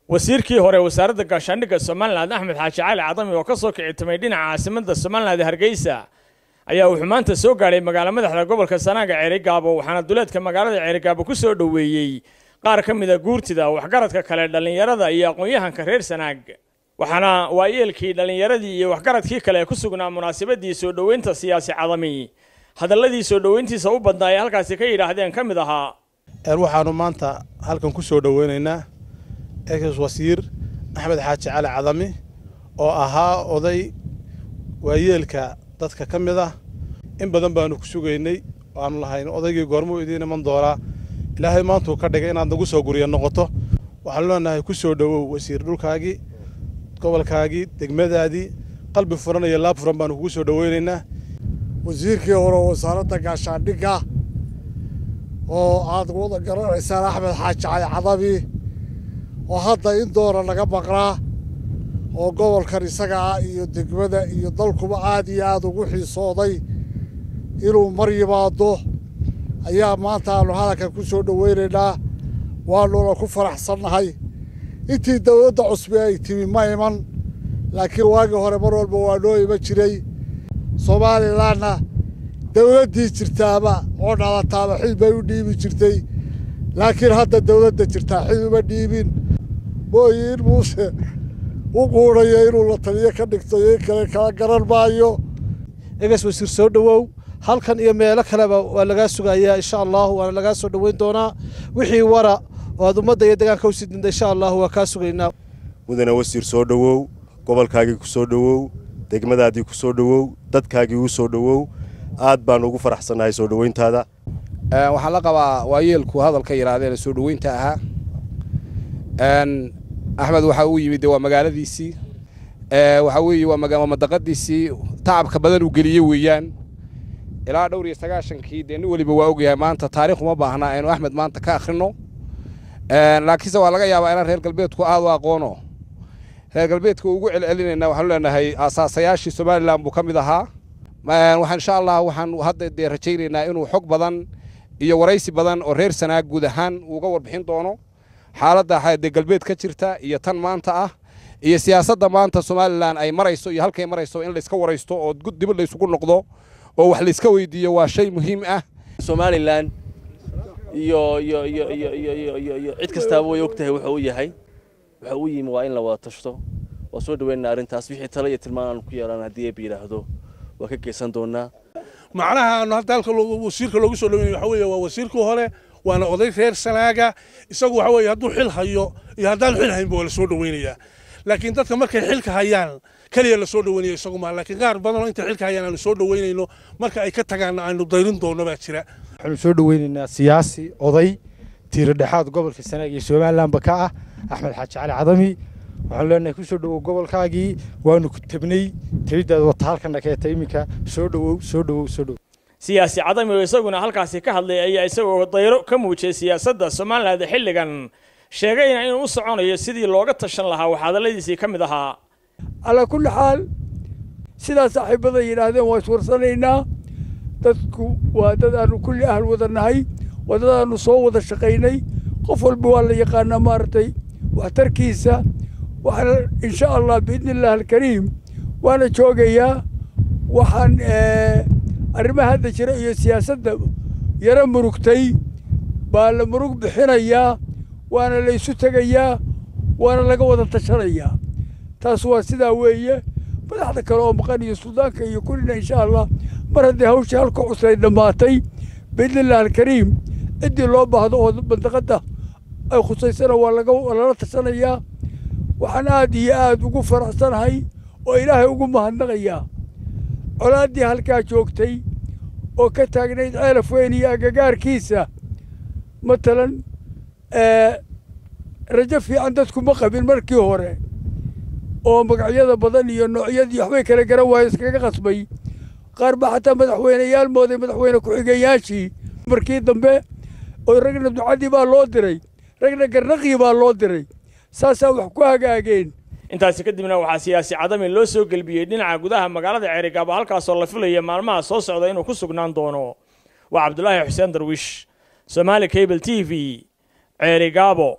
wasiirkii hore wasaaradda gaashaandhigga Soomaaliland Axmed Xaaji Cali Cadami oo ka soo kicitamay dhinaca caasimadda Soomaaliland Hargeysa ayaa wuxuu maanta soo gaaray magaalada madaxda gobolka Sanaaga Ceerigaabo waxaana duleedka magaalada Ceerigaabo ku soo dhaweeyay qaar ka mid ah guurtida waxgaradka kale dhalinyarada iyo aqoon-yahanka reer Sanaag waxaana waayeelkii dhalinyaradii iyo waxgaradkii kale ku sugnaa munaasabadii soo dhaweynta siyaasi Cadami hadalladii soo dhaweyntiisa u badnaayay halkaas ka yiraahdeen ka mid ahaa waxaanu maanta halkan ku soo dhaweynaynaa wasiir Axmed Xaaji Cali Cadami oo ahaa oday waayeelka dadka ka mid ah in badan baanu ku sugaynay waanu lahayn odaygii goormo idin iman doona ilaahay maanta ka dhigay inaad nagu soo guriyo noqoto waxaan leenahay ku soo dhawow wasiir dhulkaagi gobolkaagi degmadaadii qalbi furan iyo laab furan baanu kugu soo dhaweynaynaa wasiirkii hore wasaaradda gaashaandhigga oo aad wada garanaysaan Axmed Xaaji Cali Cadami oo hadda in doora laga maqnaa oo gobolkan isaga ah iyo degmada iyo dalkuba aad iyo aad ugu xiisooday inuu mar yimaado ayaa maanta aanu halkan ku soo dhaweynaynaa waanuna ku faraxsannahay intii dawladda cusub ay timi ma iman laakiin waagii hore mar walba waa noo iman jiray Somalilandna dawladdii jirtaaba oo dhalataaba xil bay u dhiibi jirtay laakiin hadda dawladda jirtaa xil uma dhiibin booyin muuse uguuraya inuu la taliyo ka dhigto iyo kale kala garan maayo egas wasiir soo dhawow halkan iyo meelo kaleba waa laga sugayaa insha Allah waana laga soo dhaweyn doonaa wixii wara oo ummadda iyo deegaanka u sidinda insha Allah waa ka sugaynaa mudane wasiir soo dhawow gobolkaagi ku soo dhawow degmadaadii ku soo dhawow dadkaagi u soo dhawow aad baan ugu faraxsanahay soo dhaweyntaada waxaan la qabaa waayeelku hadalka yiraahdeen soo dhaweynta ahaa Axmed waxa uu yimid waa magaaladiisii waxa weeye waa magaalada madaqadiisii taabka badan uu galiyay weeyaan ilaa dhowr iyo 9kii deena waliba waa ogyahay maanta taariikh uma baahna inuu Axmed maanta ka akhrino laakiin waa laga yaabaa in reer galbeedku aad u aqoono reer galbeedku ugu celcelinayna waxaan leenahay asaasayaashii Soomaaliland buu kamid ahaa waxaan insha Allah waxaan hadda rajaynaynaa inuu xog badan iyo waraysi badan oo reer Sanaag guud ahaan uga warbixin doono xaaladda xaadda galbeed ka jirta iyo tan maanta ah iyo siyaasadda maanta Soomaaliland ay marayso iyo halkay marayso in la iska waraysto oo dib la isugu noqdo oo wax la iska weydiiyo waa shay muhiim ah Soomaaliland iyo cid kasta way ogtahay waxa uu yahay waxa uu yimi waa in la wada tashto waa soo dhaweynaa arintaas wixii talo iyo tilmaan ku yeelan hadii ay biiraahdo waa ka geesan doonaa macnaha aanu hadalka wasiirka loogu soo dhaweeyay waxa weeye waa wasiirkii hore waana oday reer Sanaaga isagu waxa weeye hadduu xil hayo iyo haddaan xil hayn buu la soo dhaweynayaa laakiin dadka markay xilka hayaan kaliya la soo dhaweynayo isagu ma laakiin qaar badan oo inta xilka hayaan aanu soo dhaweynayno marka ay ka tagaan aanu dayrin doono baa jira waxaanu soo dhaweynaynaa siyaasi oday tiir dhexaad gobolka Sanaag iyo Somaliland ba ka ah Axmed Xaaji Cali Cadami waxaan leenahay ku soo dhawow gobolkaagii waanu ku tabnay tiridaada wata halkan dhakeetay iminka soo dhawow siyaasi Cadami oo isaguna halkaas ka hadlay ayaa isagoo dayro ka muujiyay siyaasadda Soomaaliland xilligan sheegayna inuu u soconayo sidii looga tashan lahaa waxaadaladiisii ka mid ahaa ala kulli xaal sidaas saaxiibada yiraahdeen waa iswarsanaynaa dadku waa dad aanu kulli ahal wadanahay wadadaanu soo wada shaqaynay qof walba waa la yaqaanaa maartay waxtarkiisa waxaan insha Allah biidnillah alkariim waana joogayaa waxaan arrimaha hadda jira iyo siyaasadda yara murugtay baa la murug bixinayaa waana la isu tagayaa waana laga wada tashanayaa taas waa sidaa weeye madaxda kale oo maqan iyo suudaanka iyo kullina insha Allah mar haddii hawsha halka cusay dhamaatay biidnillah alkariim cidii loo baahdo oo bandaqada ay khusaysana waa lala tashanayaa waxaan aad iyo aad ugu faraxsanahay oo Ilaahay ugu mahadnaqayaa colaadii halka joogtay oo ka taagnayd ceelaf weyn iyo agagaarkiisa matalan rajo fiican dadku ma qabin markii hore oo magacyada badan iyo noocyadii waxbay kala garan waayeen iskaga qasbay qaar ba xataa madaxweynayaal mooday madaxweyne ku xigayaashii markii dambe oo ragna ducadii baa loo diray ragna garnaqii baa loo diray saasaa wax ku hagaageen intaas kadibna waxa siyaasi Cadami loo soo galbiyay dhinaca gudaha magaalada Ceerigaabo halkaas oo la filayo maalmaha soo socda inuu ku sugnaan doono waa Cabdullaahi Xuseen Darwish Somali Cable TV Ceerigaabo